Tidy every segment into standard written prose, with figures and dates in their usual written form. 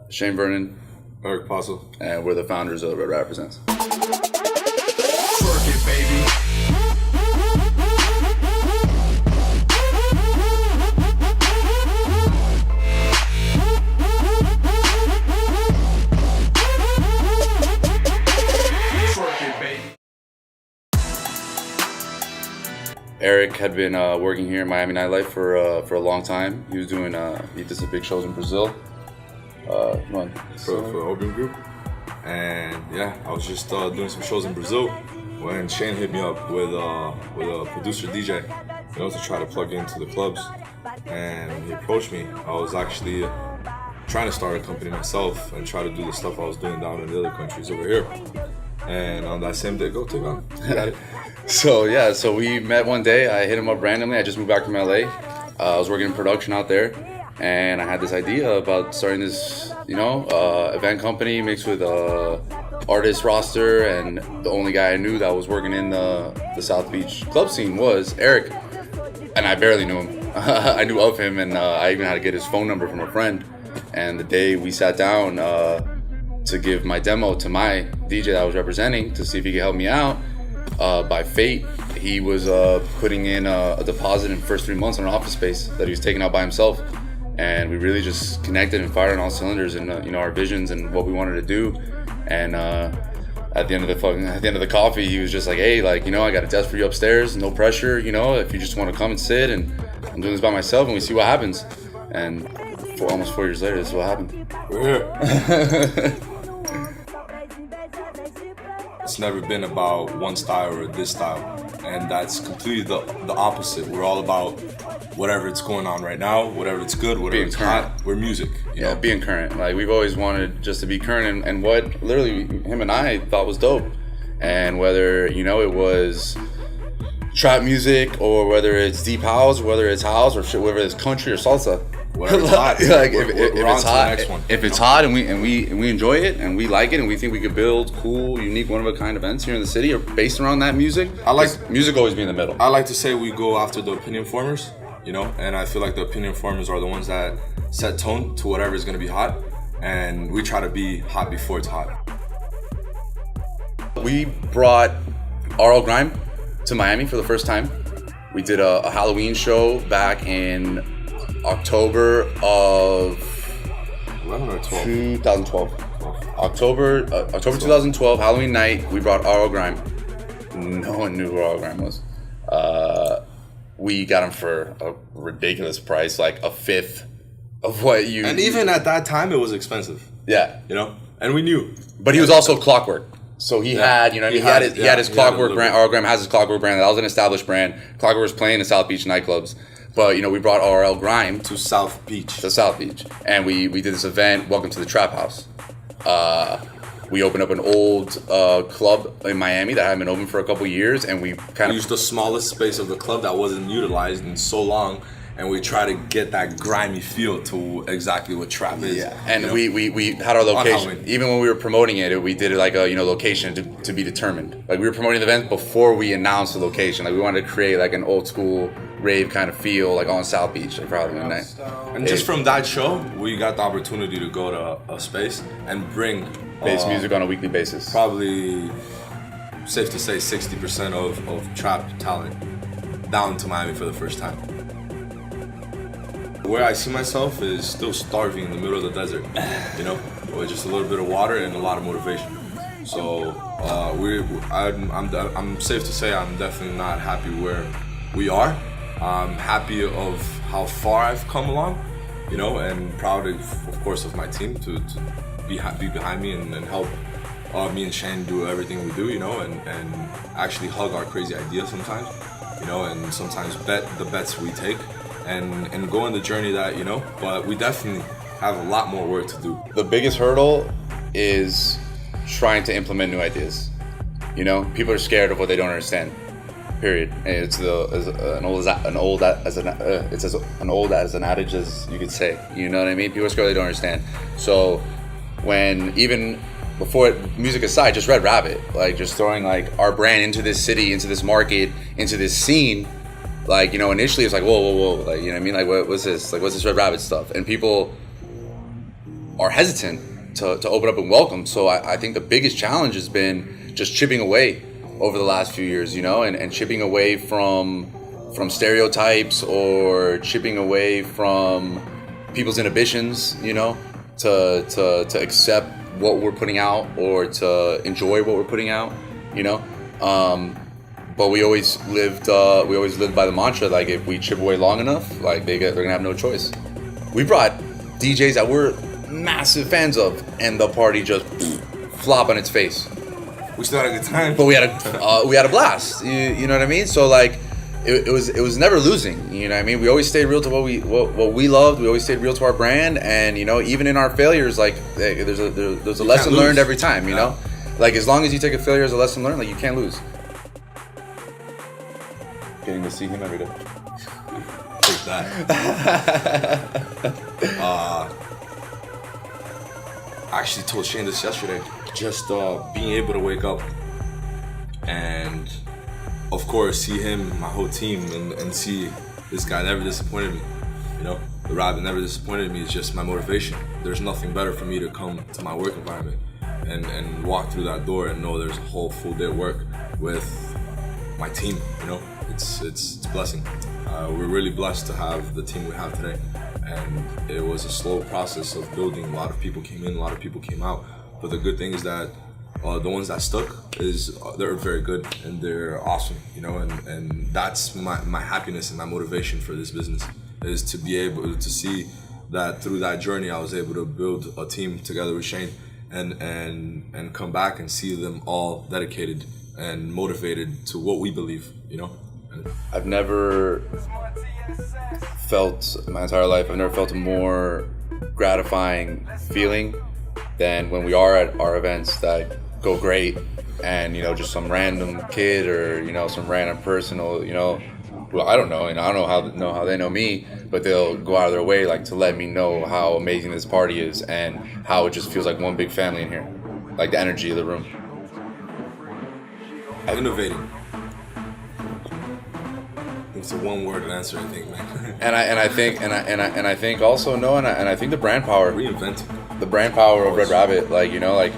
Shane Vernon, Eric Paso, and we're the founders of Red Represents. Twerk it, baby. Eric had been working here in Miami nightlife for a long time. He was doing he did some big shows in Brazil. For Opium Group, and yeah, I was just doing some shows in Brazil when Shane hit me up with a producer DJ, to try to plug into the clubs. And he approached me. I was actually trying to start a company myself and try to do the stuff I was doing down in the other countries over here. And on that same day, go take on. Got it. So we met one day. I hit him up randomly. I just moved back from LA. I was working in production out there, and I had this idea about starting this, event company mixed with artist roster. And the only guy I knew that was working in the South Beach club scene was Eric, and I barely knew him. I knew of him, and I even had to get his phone number from a friend. And the day we sat down to give my demo to my DJ that I was representing to see if he could help me out, by fate, he was putting in a deposit in the first 3 months on an office space that he was taking out by himself. And we really just connected and fired on all cylinders and our visions and what we wanted to do. And at the end of the coffee, he was just like, hey, I got a desk for you upstairs, no pressure, if you just want to come and sit, and I'm doing this by myself and we see what happens. And almost 4 years later, this is what happened. We're here. It's never been about one style or this style, and that's completely the opposite. We're all about whatever it's going on right now, whatever it's good, whatever it's hot. We're music. You know? Being current. We've always wanted just to be current, and what literally him and I thought was dope. And whether it was trap music or whether it's deep house, whether it's house or whether it's country or salsa. Whatever it's hot. If it's hot, if it's hot and we enjoy it and we like it and we think we could build cool, unique, one of a kind events here in the city or based around that music. I like music always be in the middle. I like to say we go after the opinion formers, and I feel like the opinion formers are the ones that set tone to whatever is going to be hot, and we try to be hot before it's hot. We brought RL Grime to Miami for the first time. We did a Halloween show back in October of 11 or 12? 2012. October 2012, Halloween night, we brought RL Grime. No one knew who RL Grime was. We got him for a ridiculous price, like a fifth of what you... And even at that time, it was expensive. Yeah. And we knew. But he was also Clockwork. So he had his Clockwork brand. RL Grime has his Clockwork brand. That was an established brand. Clockwork was playing in South Beach nightclubs. But, we brought RL Grime to South Beach. And we did this event, Welcome to the Trap House. We opened up an old club in Miami that hadn't been open for a couple years, and we used the smallest space of the club that wasn't utilized in so long, and we try to get that grimy feel to exactly what trap is. Yeah, and we had our location. Even when we were promoting it, we did it like a location to be determined. Like we were promoting the event before we announced the location. Like we wanted to create like an old school rave kind of feel, like on South Beach, like for Halloween night. And just from that show, we got the opportunity to go to a space and bring bass music on a weekly basis. Probably safe to say 60% of trap talent down to Miami for the first time. Where I see myself is still starving in the middle of the desert, with just a little bit of water and a lot of motivation. So I'm safe to say I'm definitely not happy where we are. I'm happy of how far I've come along, and proud of course of my team to be behind me and help me and Shane do everything we do, and actually hug our crazy ideas sometimes, and sometimes bet the bets we take. And go on the journey that, but we definitely have a lot more work to do. The biggest hurdle is trying to implement new ideas. People are scared of what they don't understand. Period. And it's as old as an adage as you could say. You know what I mean? People are scared they don't understand. So when even before music aside, just Red Rabbit, like just throwing like our brand into this city, into this market, into this scene. Like, you know, initially it's like, whoa, like, you know what I mean? Like, what's this? Like, what's this Red Rabbit stuff? And people are hesitant to open up and welcome. So I think the biggest challenge has been just chipping away over the last few years, you know, and chipping away from stereotypes, or chipping away from people's inhibitions, you know, to accept what we're putting out, or to enjoy what we're putting out, you know. But we always lived by the mantra, like, if we chip away long enough, like, they're gonna have no choice. We brought DJs that we're massive fans of, and the party just flop on its face. We still had a good time, but we had a blast. You know what I mean? So, like, it was never losing. You know what I mean? We always stayed real to what we loved. We always stayed real to our brand, and, you know, even in our failures, like, there's a lesson learned every time. You know, like, as long as you take a failure as a lesson learned, like, you can't lose. Getting to see him every day. Take that. I actually told Shane this yesterday. Just being able to wake up and, of course, see him, my whole team, and see this guy never disappointed me. You know, the Rabbit never disappointed me. It's just my motivation. There's nothing better for me to come to my work environment and walk through that door and know there's a whole full day of work with my team. You know, it's a blessing. We're really blessed to have the team we have today, and it was a slow process of building. A lot of people came in, a lot of people came out, but the good thing is that the ones that stuck they're very good and they're awesome, you know, and that's my happiness and my motivation for this business, is to be able to see that through that journey I was able to build a team together with Shane and come back and see them all dedicated and motivated to what we believe, you know. I've never felt in my entire life, I've never felt a more gratifying feeling than when we are at our events that go great, and, you know, just some random kid, or, you know, some random person, you know, well, I don't know, and I don't know how they know me, but they'll go out of their way, like, to let me know how amazing this party is and how it just feels like one big family in here, like the energy of the room. Innovating. It's a one-word answer, I think, man. and I think also I think the brand power. Reinventing. The brand power of Red Rabbit, like, you know, like,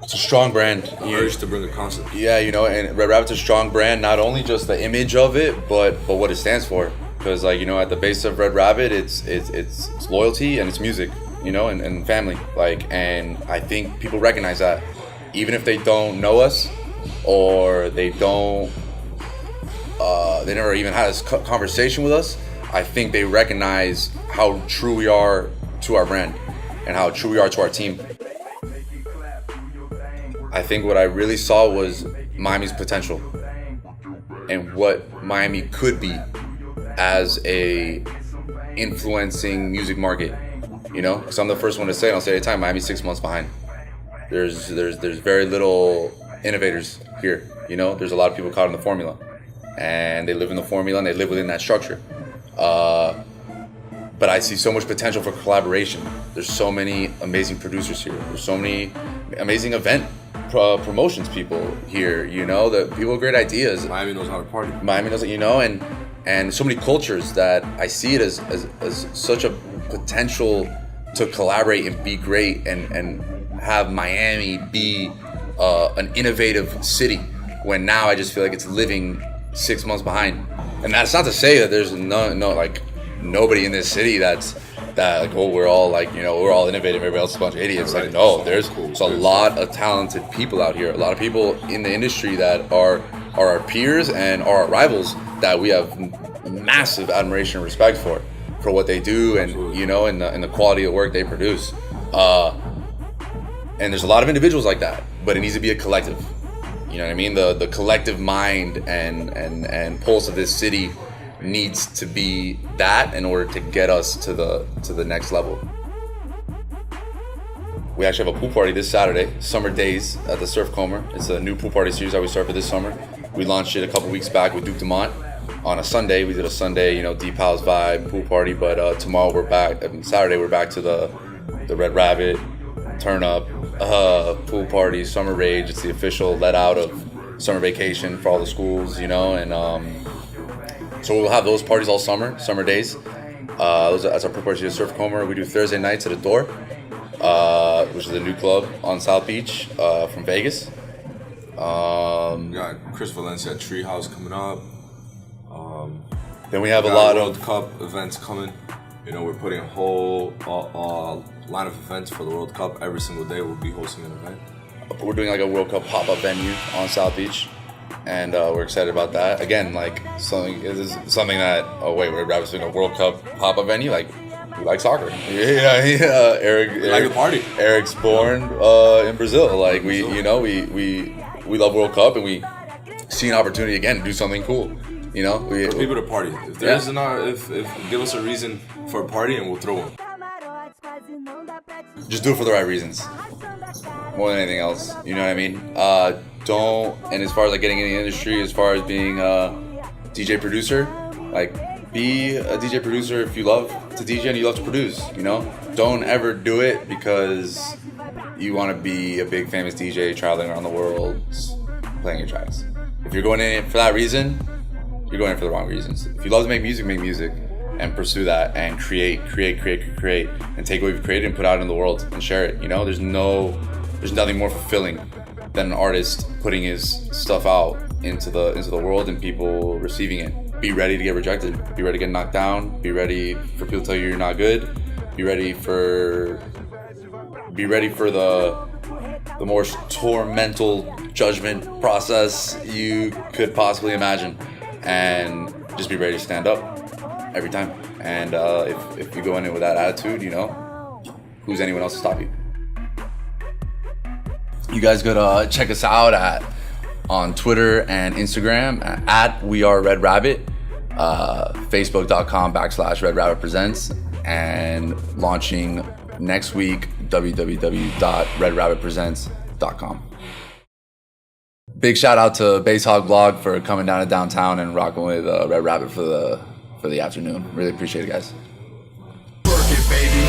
it's a strong brand. The urge to bring a concept. Yeah, you know, and Red Rabbit's a strong brand, not only just the image of it, but what it stands for. Because, like, you know, at the base of Red Rabbit, it's loyalty and it's music, you know, and family. Like, and I think people recognize that, even if they don't know us, or they never even had a conversation with us. I think they recognize how true we are to our brand and how true we are to our team. I think what I really saw was Miami's potential and what Miami could be as a influencing music market, you know? Because I'm the first one to say, and I'll say it every time, Miami's 6 months behind. There's very little innovators here, you know? There's a lot of people caught in the formula, and they live in the formula and they live within that structure. But I see so much potential for collaboration. There's so many amazing producers here. There's so many amazing event promotions people here, you know, that people with great ideas. Miami knows how to party. Miami knows it, you know, and so many cultures that I see it as such a potential to collaborate and be great and have Miami be an innovative city, when now I just feel like it's living 6 months behind. And that's not to say that there's no like nobody in this city that like, oh, we're all like, you know, we're all innovative, everybody else is a bunch of idiots. Like, no, there's a lot of talented people out here, a lot of people in the industry that are our peers and are our rivals that we have massive admiration and respect for what they do, and, you know, and the quality of work they produce. And there's a lot of individuals like that, but it needs to be a collective. You know what I mean? The collective mind and pulse of this city needs to be that in order to get us to the next level. We actually have a pool party this Saturday, Summer Days at the Surf Comer. It's a new pool party series that we started for this summer. We launched it a couple weeks back with Duke Dumont on a Sunday. We did a Sunday, you know, Deep House vibe pool party, but tomorrow we're back. Saturday we're back to the Red Rabbit turn up pool party, Summer Rage. It's the official let out of summer vacation for all the schools, you know, and So we'll have those parties all summer days. As our preparation to Surf Coma. We do Thursday nights at Adore, which is a new club on South Beach from Vegas. We got Chris Valencia at Treehouse coming up. Then we have a lot World of Cup events coming. You know, we're putting a whole line of events for the World Cup. Every single day we'll be hosting an event. We're doing like a World Cup pop-up venue on South Beach, and we're excited about that. Again, like something that we're doing a World Cup pop-up venue. Like we like soccer. Yeah. Eric like the party. Eric's born in Brazil. Like we love World Cup, and we see an opportunity again to do something cool. You know, for people to party. If there is if give us a reason for a party, and we'll throw one. Just do it for the right reasons, more than anything else. You know what I mean? And as far as like getting in the industry, as far as being a DJ producer, like be a DJ producer if you love to DJ and you love to produce. You know, don't ever do it because you want to be a big famous DJ traveling around the world playing your tracks. If you're going in for that reason, you're going in for the wrong reasons. If you love to make music, and pursue that and create, and take what you've created and put out in the world and share it. You know, there's nothing more fulfilling than an artist putting his stuff out into the world and people receiving it. Be ready to get rejected. Be ready to get knocked down. Be ready for people to tell you you're not good. Be ready for the more tormental judgment process you could possibly imagine, and just be ready to stand up every time. And if you go in it with that attitude, you know, who's anyone else to stop you? You guys could check us out on Twitter and Instagram at WeAreRedRabbit, Facebook.com/RedRabbitPresents, and launching next week, www.RedRabbitPresents.com. Big shout out to Hog Blog for coming down to downtown and rocking with Red Rabbit for the afternoon. Really appreciate it, guys. Work it, baby.